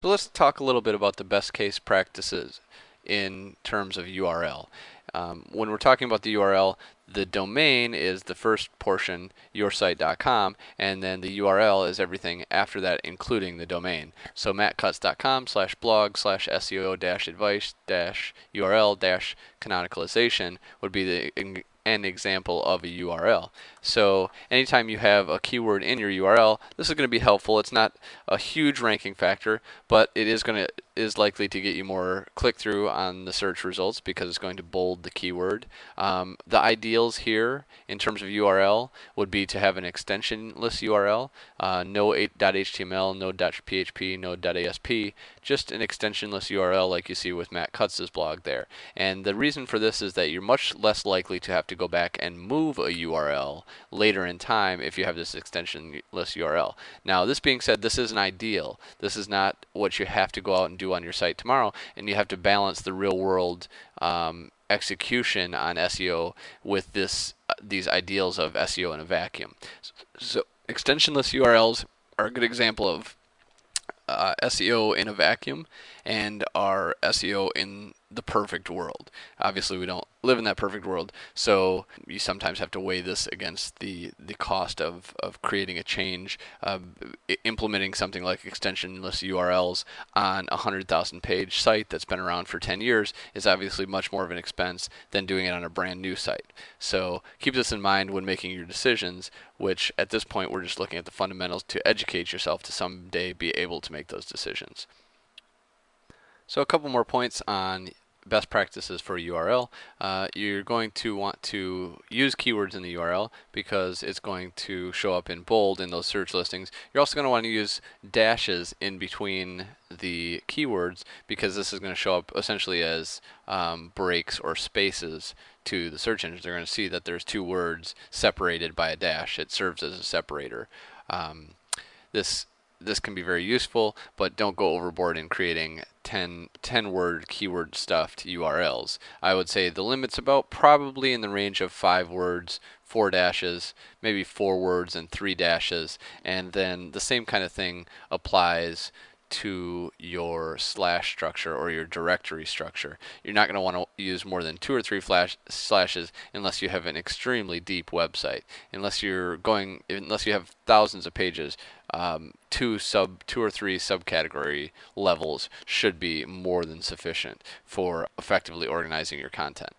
So let's talk a little bit about the best case practices in terms of URL. When we're talking about the URL, the domain is the first portion, yoursite.com, and then the URL is everything after that, including the domain. So mattcutts.com/blog/SEO-advice-URL-canonicalization would be an example of a URL. So anytime you have a keyword in your URL, this is going to be helpful. It's not a huge ranking factor, but it is likely to get you more click-through on the search results because it's going to bold the keyword. The ideals here in terms of URL would be to have an extensionless URL, no .html, no .php, no .asp, just an extensionless URL like you see with Matt Cutts' blog there. And the reason for this is that you're much less likely to have to go back and move a URL later in time if you have this extensionless URL. Now, this being said, this is an ideal. This is not what you have to go out and do on your site tomorrow, and you have to balance the real world execution on SEO with these ideals of SEO in a vacuum. So extensionless URLs are a good example of SEO in a vacuum and are SEO in the perfect world. Obviously, we don't live in that perfect world, so you sometimes have to weigh this against the cost of creating a change. Implementing something like extensionless URLs on a 100,000 page site that's been around for 10 years is obviously much more of an expense than doing it on a brand new site. So keep this in mind when making your decisions, which at this point we're just looking at the fundamentals to educate yourself to someday be able to make those decisions. So a couple more points on best practices for a URL. You're going to want to use keywords in the URL because it's going to show up in bold in those search listings. You're also going to want to use dashes in between the keywords because this is going to show up essentially as breaks or spaces to the search engines. They're going to see that there's two words separated by a dash. It serves as a separator. This can be very useful, but don't go overboard in creating 10 word keyword stuffed URLs. I would say the limit's about probably in the range of 5 words, 4 dashes, maybe 4 words and 3 dashes, and then the same kind of thing applies to your slash structure or your directory structure. You're not going to want to use more than 2 or 3 slashes unless you have an extremely deep website. Unless you have thousands of pages, 2 or 3 subcategory levels should be more than sufficient for effectively organizing your content.